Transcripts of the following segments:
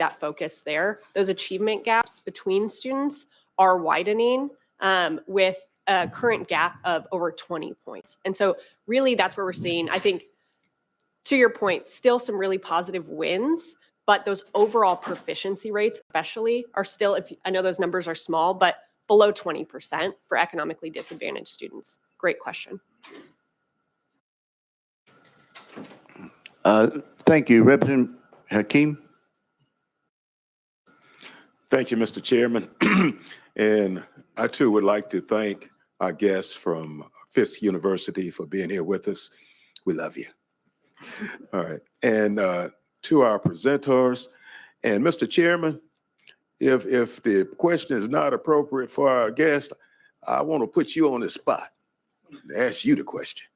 that focus there. Those achievement gaps between students are widening with a current gap of over 20 points. And so really that's where we're seeing, I think, to your point, still some really positive wins, but those overall proficiency rates especially are still, I know those numbers are small, but below 20% for economically disadvantaged students. Great question. Thank you. Representative Hakeem. Thank you, Mr. Chairman. And I too would like to thank our guests from Fisk University for being here with us. We love you. All right. And to our presenters, and Mr. Chairman, if the question is not appropriate for our guest, I want to put you on the spot and ask you the question.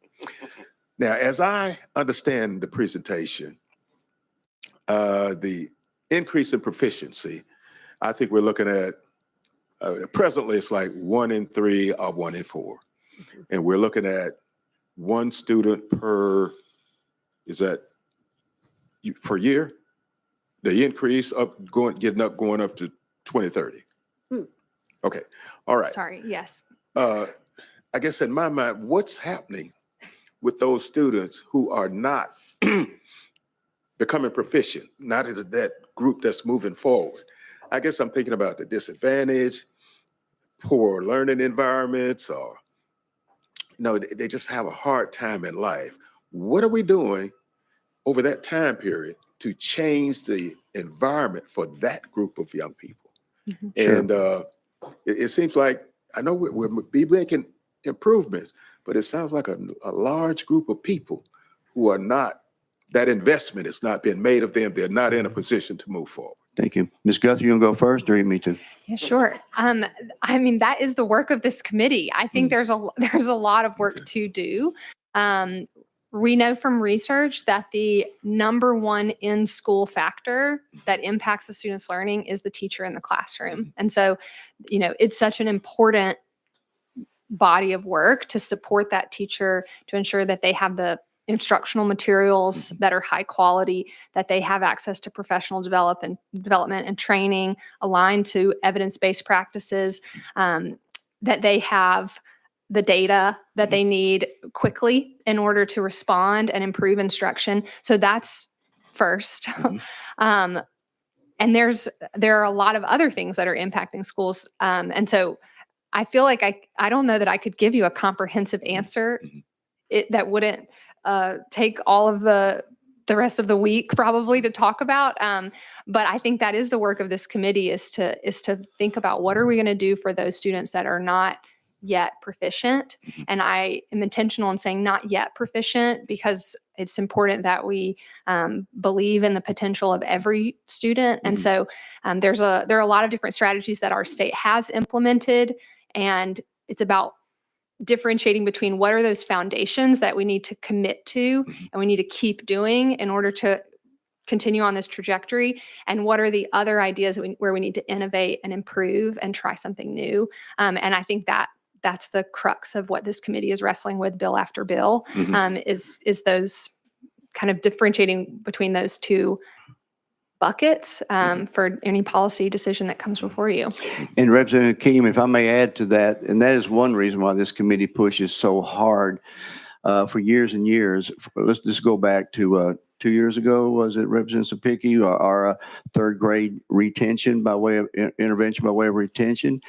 Now, as I understand the presentation, the increase in proficiency, I think we're looking at, presently it's like 1 in 3 or 1 in 4. And we're looking at 1 student per, is that per year? The increase going up to 2030. Okay, all right. Sorry, yes. I guess in my mind, what's happening with those students who are not becoming proficient, not in that group that's moving forward? I guess I'm thinking about the disadvantage, poor learning environments, or they just have a hard time in life. What are we doing over that time period to change the environment for that group of young people? Mm-hmm. Sure. And it seems like, I know we're making improvements, but it sounds like a large group of people who are not, that investment is not being made of them. They're not in a position to move forward. Thank you. Ms. Guthrie, you want to go first, or me too? Yeah, sure. I mean, that is the work of this committee. I think there's a lot of work to do. We know from research that the #1 in-school factor that impacts the student's learning is the teacher in the classroom. And so, it's such an important body of work to support that teacher, to ensure that they have the instructional materials that are high quality, that they have access to professional development and training aligned to evidence-based practices, that they have the data that they need quickly in order to respond and improve instruction. So that's first. And there are a lot of other things that are impacting schools. And so I feel like I don't know that I could give you a comprehensive answer that wouldn't take all of the rest of the week probably to talk about. But I think that is the work of this committee, is to think about what are we going to do for those students that are not yet proficient. And I am intentional in saying not yet proficient, because it's important that we believe in the potential of every student. And so there are a lot of different strategies that our state has implemented, and it's about differentiating between what are those foundations that we need to commit to and we need to keep doing in order to continue on this trajectory, and what are the other ideas where we need to innovate and improve and try something new. And I think that's the crux of what this committee is wrestling with bill after bill, is those kind of differentiating between those two buckets for any policy decision that comes before you. And Representative Hakeem, if I may add to that, and that is one reason why this committee pushes so hard for years and years. Let's just go back to 2 years ago, was it Representative Pickey, our 3rd grade retention by way of intervention by way of retention.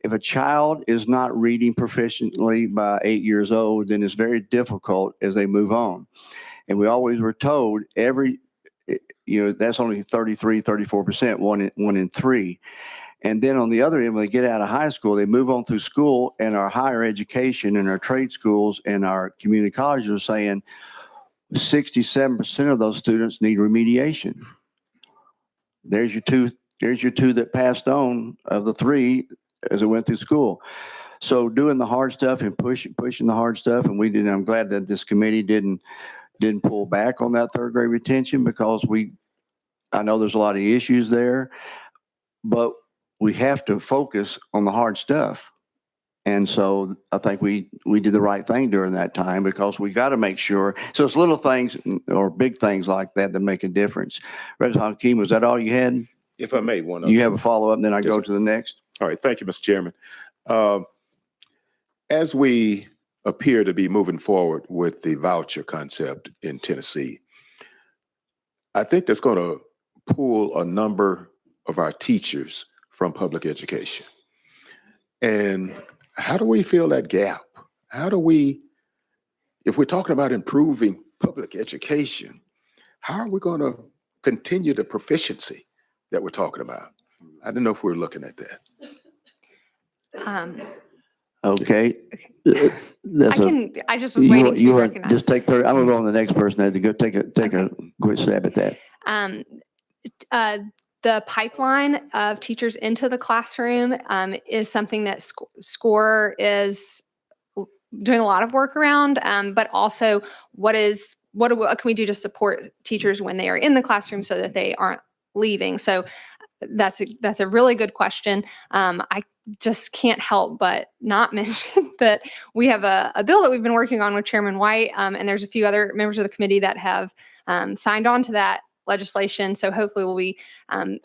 If a child is not reading proficiently by 8 years old, then it's very difficult as they move on. And we always were told that's only 33, 34%, one in 3. And then on the other end, when they get out of high school, they move on through school, and our higher education and our trade schools and our community colleges are saying 67% of those students need remediation. There's your two that passed on of the 3 as they went through school. So doing the hard stuff and pushing the hard stuff, and I'm glad that this committee didn't pull back on that 3rd grade retention, because I know there's a lot of issues there, but we have to focus on the hard stuff. And so I think we did the right thing during that time, because we got to make sure. So it's little things or big things like that that make a difference. Representative Hakeem, was that all you had? If I may, one You other. have a follow-up, then I Yes, go sir. to the next. All right, thank you, Mr. Chairman. As we appear to be moving forward with the voucher concept in Tennessee, I think that's going to pull a number of our teachers from public education. And how do we fill that gap? How do we, if we're talking about improving public education, how are we going to continue the proficiency that we're talking about? I don't know if we're looking at that. Okay. I just was waiting to be Just recognized. take 30, I'm gonna go on the next person. I have to go take a quick stab at that. The pipeline of teachers into the classroom is something that SCORE is doing a lot of work around, but also what can we do to support teachers when they are in the classroom so that they aren't leaving? So that's a really good question. I just can't help but not mention that we have a bill that we've been working on with Chairman White, and there's a few other members of the committee that have signed on to that legislation. So hopefully we'll be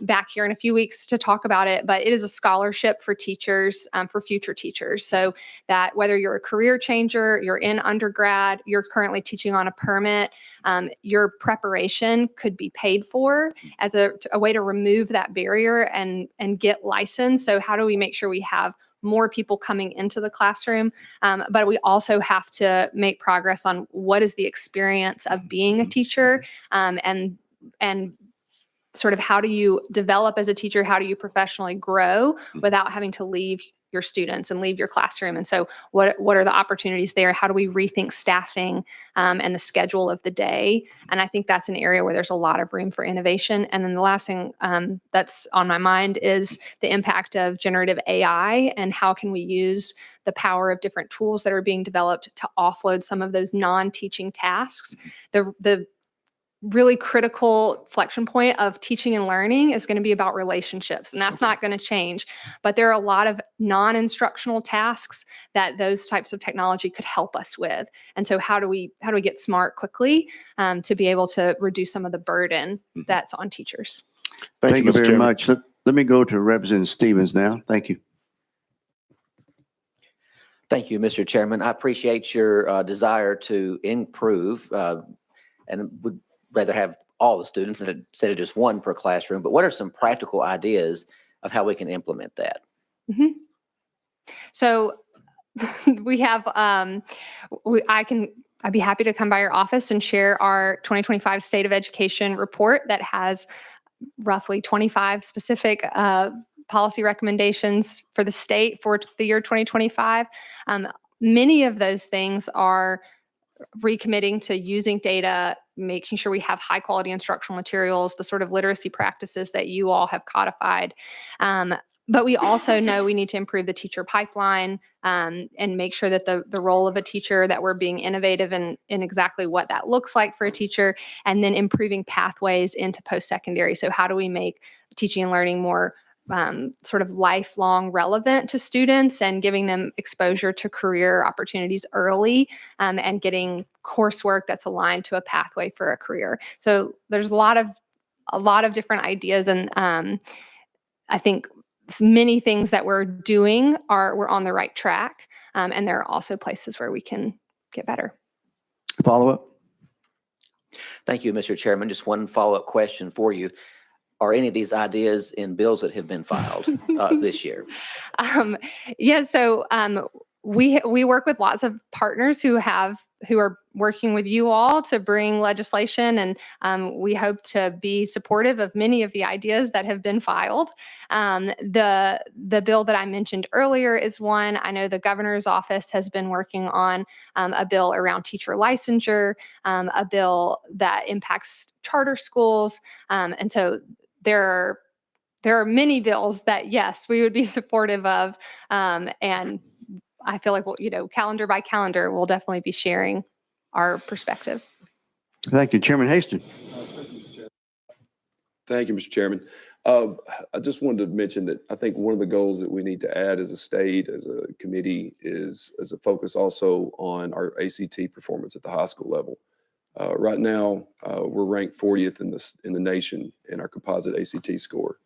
back here in a few weeks to talk about it. But it is a scholarship for teachers, for future teachers. So that whether you're a career changer, you're in undergrad, you're currently teaching on a permit, your preparation could be paid for as a way to remove that barrier and get licensed. So how do we make sure we have more people coming into the classroom? But we also have to make progress on what is the experience of being a teacher, and sort of how do you develop as a teacher? How do you professionally grow without having to leave your students and leave your classroom? And so what are the opportunities there? How do we rethink staffing and the schedule of the day? And I think that's an area where there's a lot of room for innovation. And then the last thing that's on my mind is the impact of generative AI and how can we use the power of different tools that are being developed to offload some of those non-teaching tasks. The really critical flexion point of teaching and learning is going to be about relationships, and that's not going to change. But there are a lot of non-instructional tasks that those types of technology could help us with. And so how do we get smart quickly to be able to reduce some of the burden that's on teachers? Thank you Mr. very Chairman. much. Let me go to Representative Stevens now. Thank you. Thank you, Mr. Chairman. I appreciate your desire to improve and would rather have all the students instead of just one per classroom. But what are some practical ideas of how we can implement that? Mm-hmm. So we have, I'd be happy to come by your office and share our 2025 State of Education report that has roughly 25 specific policy recommendations for the state for the year 2025. Many of those things are recommitting to using data, making sure we have high quality instructional materials, the sort of literacy practices that you all have codified. But we also know we need to improve the teacher pipeline and make sure that the role of a teacher, that we're being innovative in exactly what that looks like for a teacher, and then improving pathways into post-secondary. So how do we make teaching and learning more sort of lifelong relevant to students and giving them exposure to career opportunities early and getting coursework that's aligned to a pathway for a career. So there's a lot of different ideas, and I think many things that we're doing we're on the right track, and there are also places where we can get better. Follow up. Thank you, Mr. Chairman. Just one follow-up question for you. Are any of these ideas in bills that have been filed this year? Yeah, so we work with lots of partners who are working with you all to bring legislation, and we hope to be supportive of many of the ideas that have been filed. The bill that I mentioned earlier is one. I know the governor's office has been working on a bill around teacher licensure, a bill that impacts charter schools, and so there are many bills that, yes, we would be supportive of, and I feel like, calendar by calendar, we'll definitely be sharing our perspective. Thank you, Chairman Haston. Thank you, Mr. Chairman. I just wanted to mention that I think one of the goals that we need to add as a state, as a committee, is as a focus also on our ACT performance at the high school level. Right now, we're ranked 40th in the nation in our composite ACT score.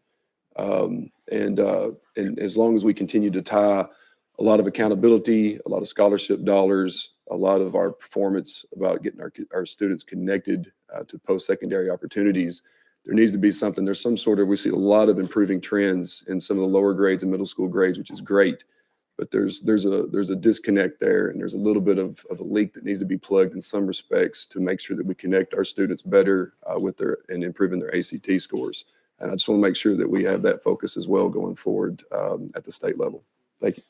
And as long as we continue to tie a lot of accountability, a lot of scholarship dollars, a lot of our performance about getting our students connected to post-secondary opportunities, there needs to be something. There's some sort of, we see a lot of improving trends in some of the lower grades and middle school grades, which is great. But there's a disconnect there, and there's a little bit of a leak that needs to be plugged in some respects to make sure that we connect our students better with and improving their ACT scores. And I just want to make sure that we have that focus as well going forward at the state level. Thank you.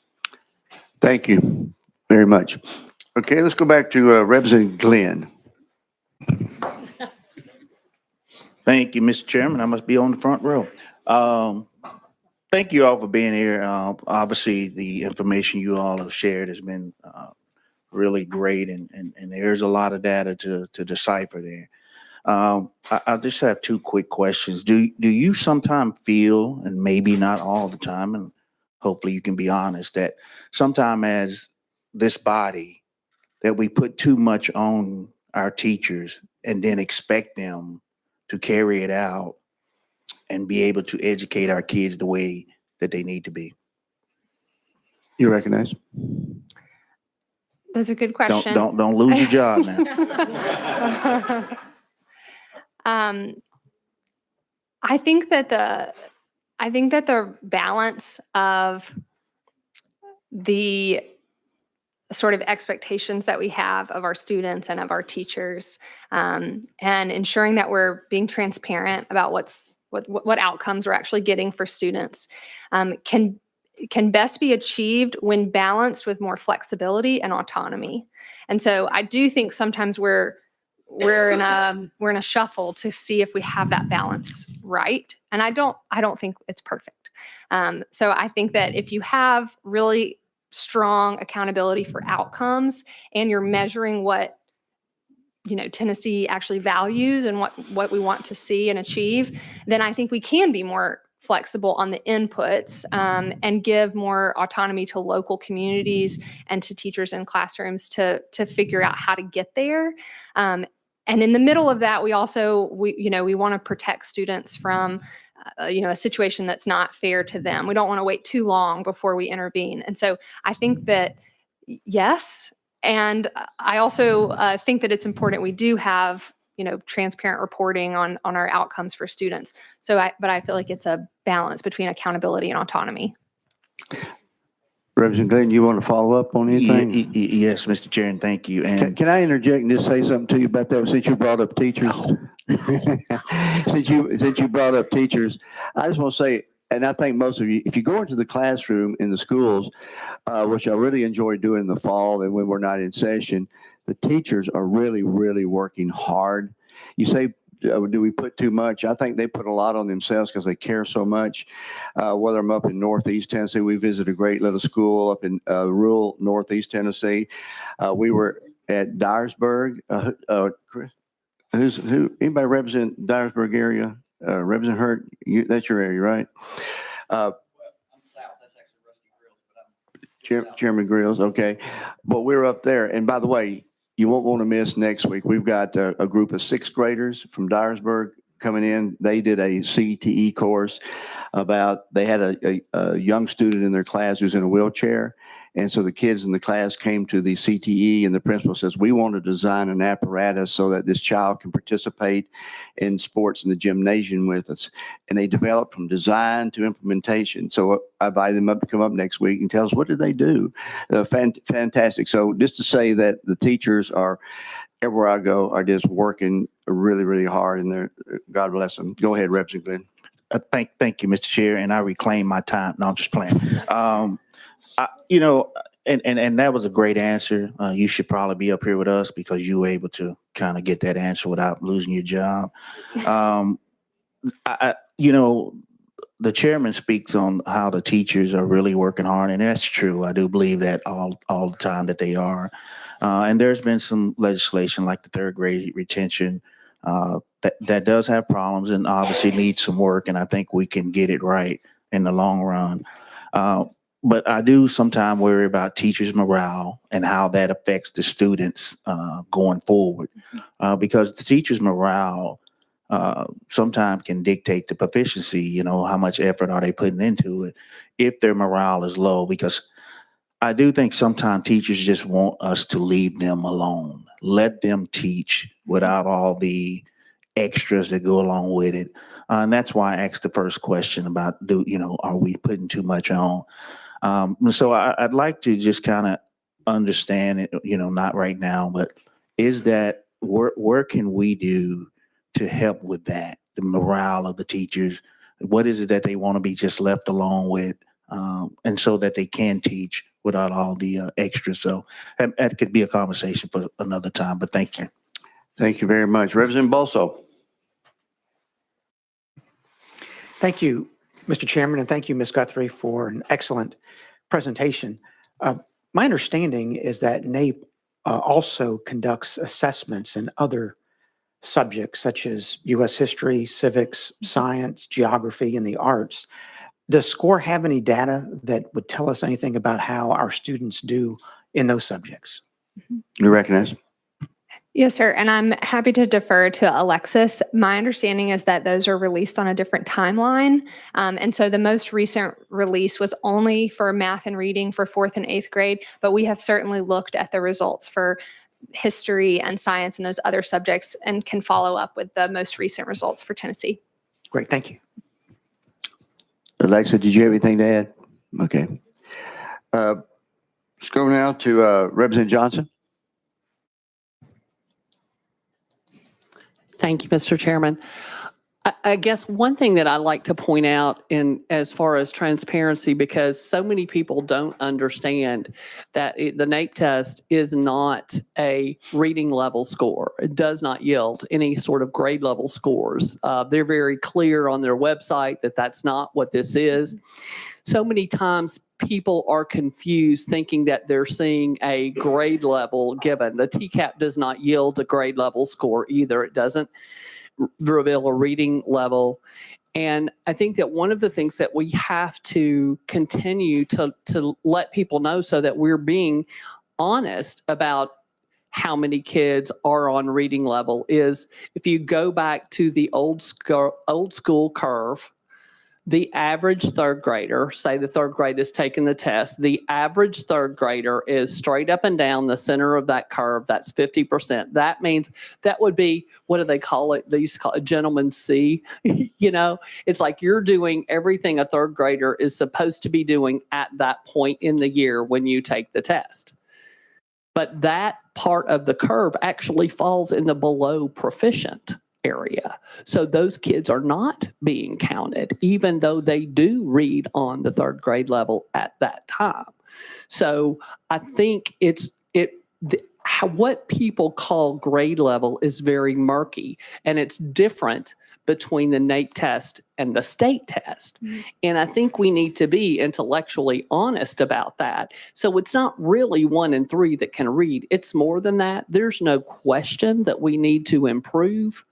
Thank you very much. Okay, let's go back to Representative Glenn. Thank you, Mr. Chairman. I must be on the front row. Thank you all for being here. Obviously, the information you all have shared has been really great, and there's a lot of data to decipher there. I just have two quick questions. Do you sometimes feel, and maybe not all the time, and hopefully you can be honest, that sometime as this body, that we put too much on our teachers and then expect them to carry it out and be able to educate our kids the way that they need to be? You recognize? That's a good question. Don't lose your job now. I think that the balance of the sort of expectations that we have of our students and of our teachers, and ensuring that we're being transparent about what outcomes we're actually getting for students, can best be achieved when balanced with more flexibility and autonomy. And so I do think sometimes we're in a shuffle to see if we have that balance right. And I don't think it's perfect. So I think that if you have really strong accountability for outcomes and you're measuring what Tennessee actually values and what we want to see and achieve, then I think we can be more flexible on the inputs, and give more autonomy to local communities and to teachers in classrooms to figure out how to get there. And in the middle of that, we want to protect students from a situation that's not fair to them. We don't want to wait too long before we intervene. And so I think that, yes. And I also think that it's important we do have, transparent reporting on our outcomes for students. But I feel like it's a balance between accountability and autonomy. Representative Glenn, you want to follow up on anything? Yes, Mr. Chair, and thank you. And Can I interject and just say something to you about that since you brought up teachers? Since you brought up teachers, I just want to say, and I think most of you, if you go into the classroom in the schools, which I really enjoy doing in the fall and when we're not in session, the teachers are really, really working hard. You say, do we put too much? I think they put a lot on themselves because they care so much. Whether I'm up in Northeast Tennessee, we visited a great little school up in rural Northeast Tennessee. We were at Dyersburg. Who? Anybody represent Dyersburg area? Representative Hurt, that's your area, right? I'm south. That's actually Rusty Grills. Chairman Grills, okay. But we're up there. And by the way, you won't want to miss next week. We've got a group of sixth graders from Dyersburg coming in. They did a CTE course they had a young student in their class who's in a wheelchair. And so the kids in the class came to the CTE, and the principal says, we want to design an apparatus so that this child can participate in sports in the gymnasium with us. And they developed from design to implementation. So I invited them up to come up next week and tell us, what did they do? Fantastic. So just to say that the teachers are, everywhere I go, are just working really, really hard, and God bless them. Go ahead, Representative Glenn. Thank you, Mr. Chair, and I reclaim my time. No, I'm just playing. And that was a great answer. You should probably be up here with us because you were able to kind of get that answer without losing your job. The chairman speaks on how the teachers are really working hard, and that's true. I do believe that all the time that they are. And there's been some legislation like the third grade retention that does have problems and obviously needs some work, and I think we can get it right in the long run. But I do sometimes worry about teachers' morale and how that affects the students going forward, because the teachers' morale sometimes can dictate the proficiency, you know, how much effort are they putting into it if their morale is low. Because I do think sometimes teachers just want us to leave them alone, let them teach without all the extras that go along with it. And that's why I asked the first question about, are we putting too much on? So I'd like to just kind of understand it, not right now, but is that where can we do to help with that, the morale of the teachers? What is it that they want to be just left alone with, and so that they can teach without all the extras? So that could be a conversation for another time, but thank you. Thank you very much. Representative Bolso. Thank you, Mr. Chairman, and thank you, Ms. Guthrie, for an excellent presentation. My understanding is that NAEP also conducts assessments in other subjects such as U.S. history, civics, science, geography, and the arts. Does SCORE have any data that would tell us anything about how our students do in those subjects? You recognize? Yes, sir. And I'm happy to defer to Alexis. My understanding is that those are released on a different timeline. And so the most recent release was only for math and reading for 4th and 8th grade, but we have certainly looked at the results for history and science and those other subjects and can follow up with the most recent results for Tennessee. Great, thank you. Alexa, did you have anything to add? Okay. Let's go now to Representative Johnson. Thank you, Mr. Chairman. I guess one thing that I like to point out in as far as transparency, because so many people don't understand that the NAEP test is not a reading level score. It does not yield any sort of grade level scores. They're very clear on their website that that's not what this is. So many times people are confused thinking that they're seeing a grade level given. The TCAP does not yield a grade level score either. It doesn't reveal a reading level. And I think that one of the things that we have to continue to let people know so that we're being honest about how many kids are on reading level is if you go back to the old school curve, the average third grader, say the third grade is taking the test, the average third grader is straight up and down the center of that curve. That's 50%. That means that would be, what do they call it? They used to call it gentleman's C. It's like you're doing everything a third grader is supposed to be doing at that point in the year when you take the test. But that part of the curve actually falls in the below proficient area. So those kids are not being counted, even though they do read on the third grade level at that time. So I think what people call grade level is very murky, and it's different between the NAEP test and the state test. Mm-hmm. And I think we need to be intellectually honest about that. So it's not really 1 and 3 that can read. It's more than that. There's no question that we need to improve.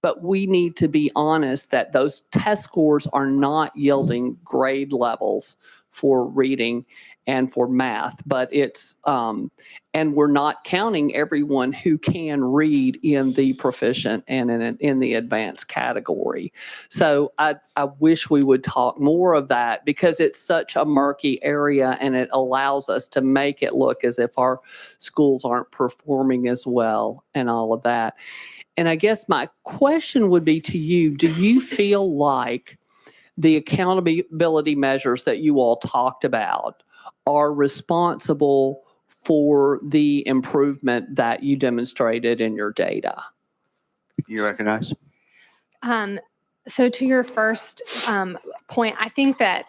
But we need to be honest that those test scores are not yielding grade levels for reading and for math. But it's, and we're not counting everyone who can read in the proficient and in the advanced category. So I wish we would talk more of that because it's such a murky area and it allows us to make it look as if our schools aren't performing as well and all of that. And I guess my question would be to you, do you feel like the accountability measures that you all talked about are responsible for the improvement that you demonstrated in your data? You recognize? So to your first point, I think that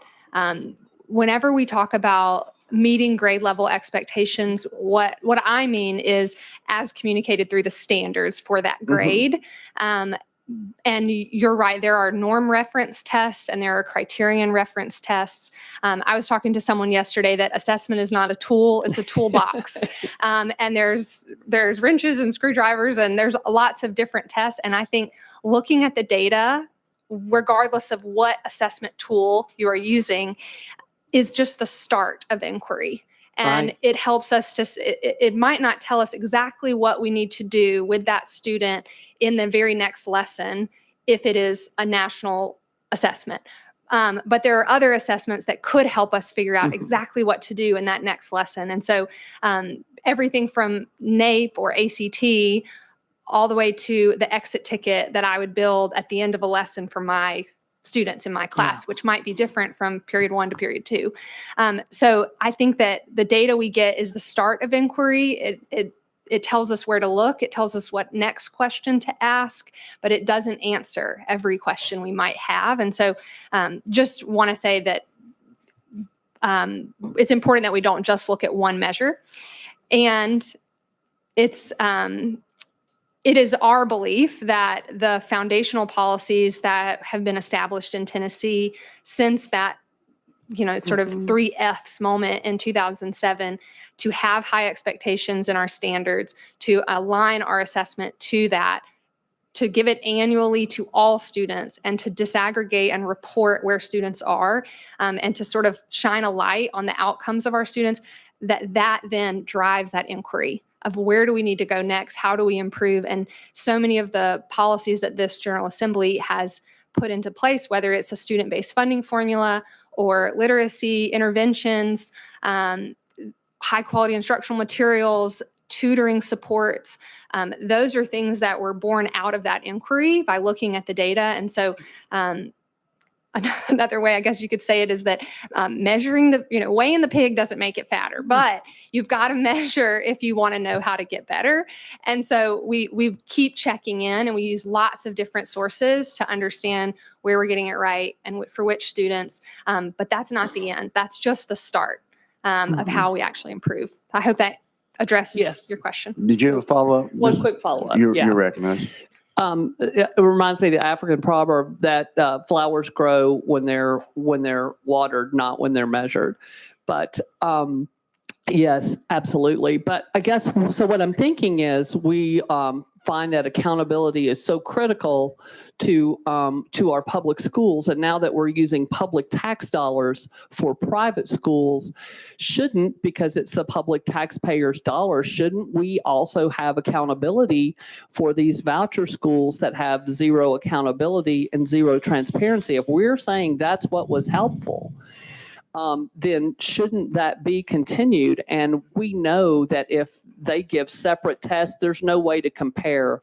whenever we talk about meeting grade level expectations, what I mean is as communicated through the standards for that grade. Mm-hmm. And you're right, there are norm reference tests and there are criterion reference tests. I was talking to someone yesterday that assessment is not a tool, it's a toolbox. And there's wrenches and screwdrivers and there's lots of different tests. And I think looking at the data, regardless of what assessment tool you are using, is just the start of inquiry. And right. It helps us to, it might not tell us exactly what we need to do with that student in the very next lesson if it is a national assessment. But there are other assessments that could help us figure out exactly what to do in that next lesson. And so everything from NAEP or ACT all the way to the exit ticket that I would build at the end of a lesson for my students in my class, which might be different from period 1 to period 2. So I think that the data we get is the start of inquiry. It tells us where to look. It tells us what next question to ask, but it doesn't answer every question we might have. And so just want to say that it's important that we don't just look at one measure. And it is our belief that the foundational policies that have been established in Tennessee since that, sort of 3 F's moment in 2007, to have high expectations in our standards, to align our assessment to that, to give it annually to all students, and to disaggregate and report where students are, and to sort of shine a light on the outcomes of our students, that then drives that inquiry of where do we need to go next? How do we improve? And so many of the policies that this General Assembly has put into place, whether it's a student-based funding formula or literacy interventions, high quality instructional materials, tutoring supports, those are things that were born out of that inquiry by looking at the data. And so another way I guess you could say it is that measuring weighing the pig doesn't make it fatter, but you've got to measure if you want to know how to get better. And so we keep checking in, and we use lots of different sources to understand where we're getting it right and for which students. But that's not the end. That's just the start of how we actually improve. I hope that addresses your question. Did you have a follow-up? One quick follow-up. You're recognized. It reminds me of the African proverb that flowers grow when they're watered, not when they're measured. But yes, absolutely. But I guess so. What I'm thinking is we find that accountability is so critical to our public schools, and now that we're using public tax dollars for private schools, because it's the public taxpayers' dollars, shouldn't we also have accountability for these voucher schools that have zero accountability and zero transparency? If we're saying that's what was helpful, then shouldn't that be continued? And we know that if they give separate tests, there's no way to compare.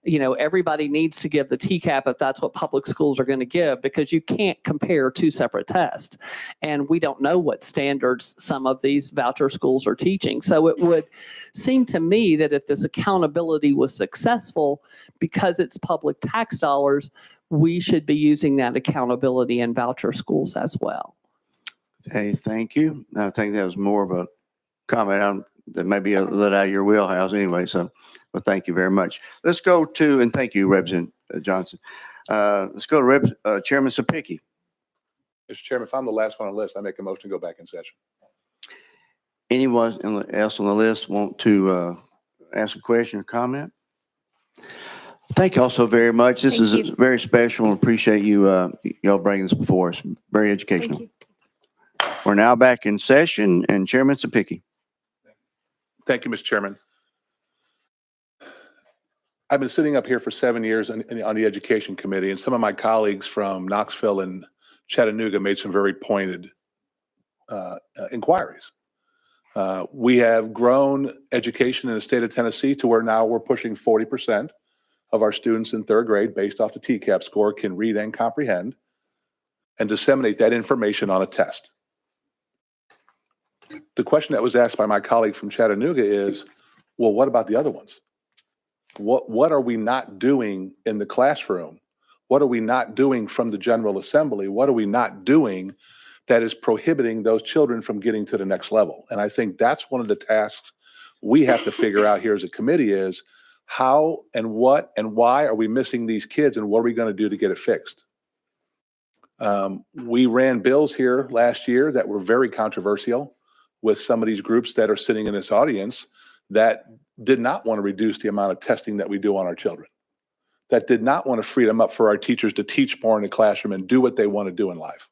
Everybody needs to give the TCAP if that's what public schools are going to give, because you can't compare 2 separate tests. And we don't know what standards some of these voucher schools are teaching. So it would seem to me that if this accountability was successful, because it's public tax dollars, we should be using that accountability in voucher schools as well. Hey, thank you. I think that was more of a comment on that may be a little out of your wheelhouse anyway. So, well, thank you very much. Let's go to, and thank you, Representative Johnson. Let's go to Chairman Sapicki. Mr. Chairman, if I'm the last one on the list, I make a motion to go back in session. Anyone else on the list want to ask a question or comment? Thank you all so very much. This is very special, and appreciate you y'all bringing this before us. Very educational. We're now back in session, and Chairman Sapicki. Thank you, Mr. Chairman. I've been sitting up here for 7 years on the Education Committee, and some of my colleagues from Knoxville and Chattanooga made some very pointed inquiries. We have grown education in the state of Tennessee to where now we're pushing 40% of our students in 3rd grade, based off the TCAP score, can read and comprehend and disseminate that information on a test. The question that was asked by my colleague from Chattanooga is, well, what about the other ones? What are we not doing in the classroom? What are we not doing from the General Assembly? What are we not doing that is prohibiting those children from getting to the next level? And I think that's one of the tasks we have to figure out here as a committee is how and what and why are we missing these kids, and what are we going to do to get it fixed? We ran bills here last year that were very controversial with some of these groups that are sitting in this audience that did not want to reduce the amount of testing that we do on our children, that did not want to free them up for our teachers to teach more in the classroom and do what they want to do in life.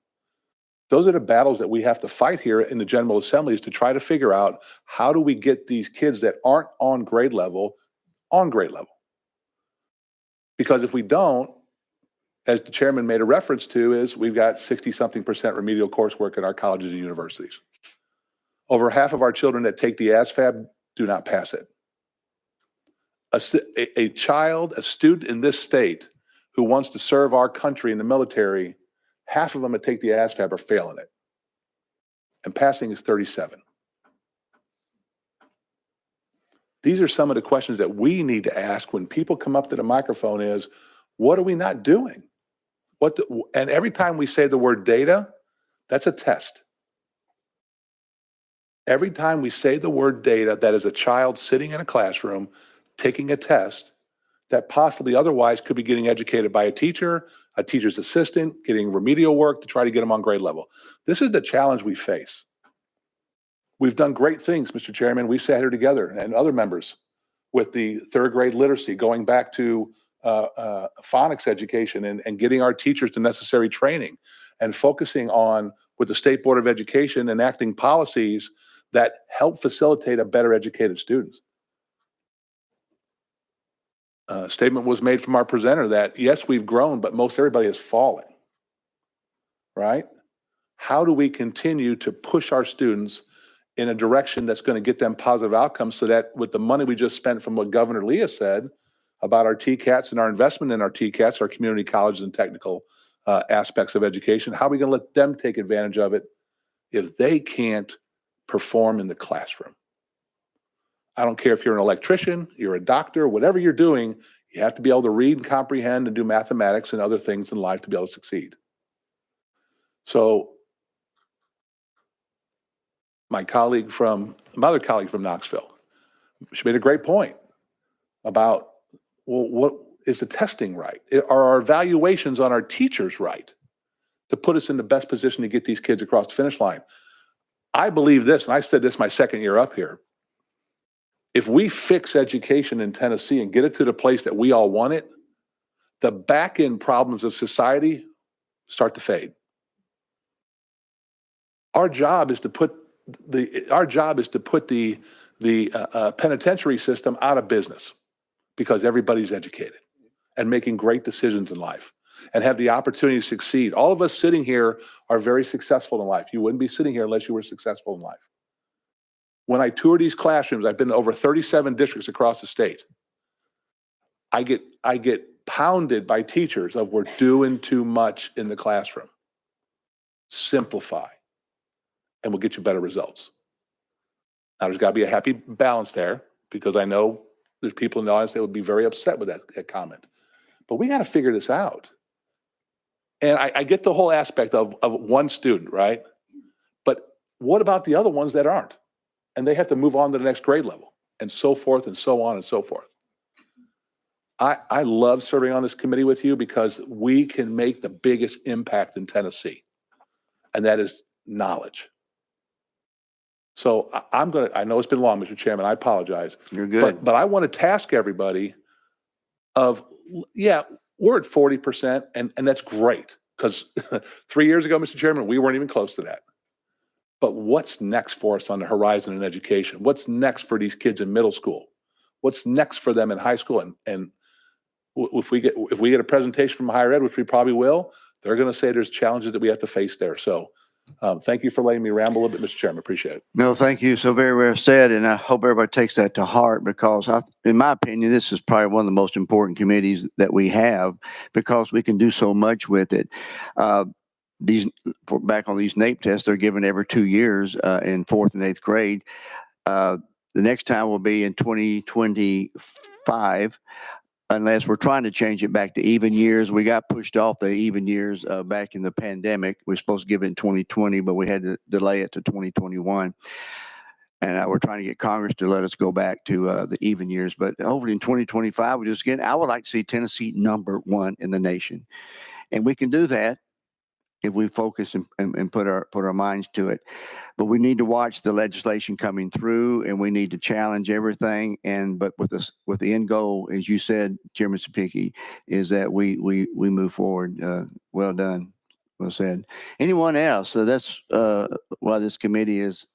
Those are the battles that we have to fight here in the General Assembly, is to try to figure out how do we get these kids that aren't on grade level on grade level. Because if we don't, as the chairman made a reference to, is we've got 60-something% remedial coursework in our colleges and universities. Over half of our children that take the ASVAB do not pass it. A child, a student in this state who wants to serve our country in the military, half of them that take the ASVAB are failing it. And passing is 37. These are some of the questions that we need to ask when people come up to the microphone is, what are we not doing? And every time we say the word data, that's a test. Every time we say the word data, that is a child sitting in a classroom taking a test that possibly otherwise could be getting educated by a teacher's assistant, getting remedial work to try to get them on grade level. This is the challenge we face. We've done great things, Mr. Chairman. We sat here together and other members with the third grade literacy, going back to phonics education and getting our teachers the necessary training and focusing on, with the State Board of Education, enacting policies that help facilitate a better educated students. A statement was made from our presenter that, yes, we've grown, but most everybody is falling, right? How do we continue to push our students in a direction that's going to get them positive outcomes so that with the money we just spent from what Governor Leah said about our TCATs and our investment in our TCATs, our community colleges and technical aspects of education, how are we going to let them take advantage of it if they can't perform in the classroom? I don't care if you're an electrician, you're a doctor, whatever you're doing, you have to be able to read and comprehend and do mathematics and other things in life to be able to succeed. So my other colleague from Knoxville, she made a great point about, well, what is the testing right? Are our evaluations on our teachers right to put us in the best position to get these kids across the finish line? I believe this, and I said this my second year up here. If we fix education in Tennessee and get it to the place that we all want it, the back end problems of society start to fade. Our job is to put the penitentiary system out of business because everybody's educated and making great decisions in life and have the opportunity to succeed. All of us sitting here are very successful in life. You wouldn't be sitting here unless you were successful in life. When I tour these classrooms, I've been to over 37 districts across the state. I get pounded by teachers of we're doing too much in the classroom. Simplify, and we'll get you better results. Now, there's got to be a happy balance there because I know there's people in the audience that would be very upset with that comment. But we got to figure this out. And I get the whole aspect of one student, right? But what about the other ones that aren't? And they have to move on to the next grade level and so forth and so on and so forth. I love serving on this committee with you because we can make the biggest impact in Tennessee, and that is knowledge. So I know it's been long, Mr. Chairman, I apologize. You're good. But I want to task everybody of, yeah, we're at 40%, and that's great because 3 years ago, Mr. Chairman, we weren't even close to that. But what's next for us on the horizon in education? What's next for these kids in middle school? What's next for them in high school? And if we get a presentation from higher ed, which we probably will, they're going to say there's challenges that we have to face there. So thank you for letting me ramble a little bit, Mr. Chairman. Appreciate it. No, thank you. So very well said. And I hope everybody takes that to heart because in my opinion, this is probably one of the most important committees that we have because we can do so much with it. Back on these NAEP tests, they're given every 2 years in 4th and 8th grade. The next time will be in 2025, unless we're trying to change it back to even years. We got pushed off the even years back in the pandemic. We were supposed to give it in 2020, but we had to delay it to 2021. And we're trying to get Congress to let us go back to the even years. But hopefully in 2025, I would like to see Tennessee #1 in the nation. And we can do that if we focus and put our minds to it. But we need to watch the legislation coming through, and we need to challenge everything. But with the end goal, as you said, Chairman Sapicki, is that we move forward. Well done, well said. Anyone else? So that's why this committee is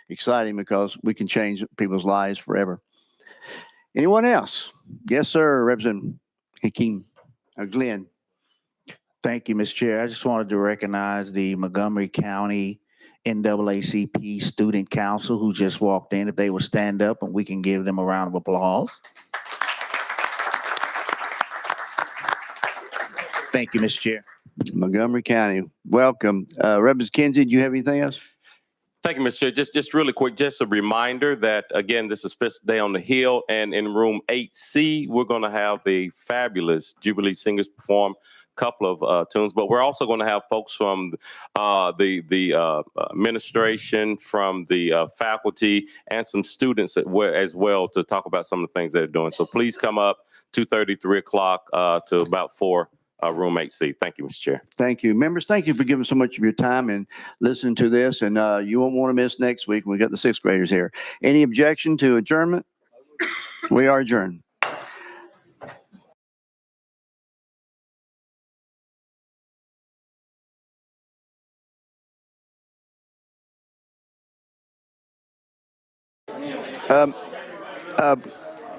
exciting because we can change people's lives forever. Anyone else? Yes, sir, Representative Hakeem, Glenn. Thank you, Mr. Chair. I just wanted to recognize the Montgomery County NAACP Student Council who just walked in. If they would stand up and we can give them a round of applause. Thank you, Mr. Chair. Montgomery County, welcome. Representative Kinsey, do you have anything else? Thank you, Mr. Chair. Just really quick, just a reminder that, again, this is Fifth Day on the Hill, and in room 8C, we're going to have the fabulous Jubilee Singers perform a couple of tunes, but we're also going to have folks from the administration, from the faculty, and some students as well to talk about some of the things they're doing. So please come up 2:30, 3 o'clock to about 4. Room 8C. Thank you, Mr. Chair. Thank you. Members, thank you for giving so much of your time and listening to this. And you won't want to miss next week when we got the sixth graders here. Any objection to adjournment? We are adjourned.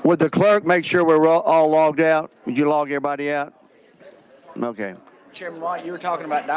Would the clerk make sure we're all logged out? Would you log everybody out? Okay. Chairman White, you were talking about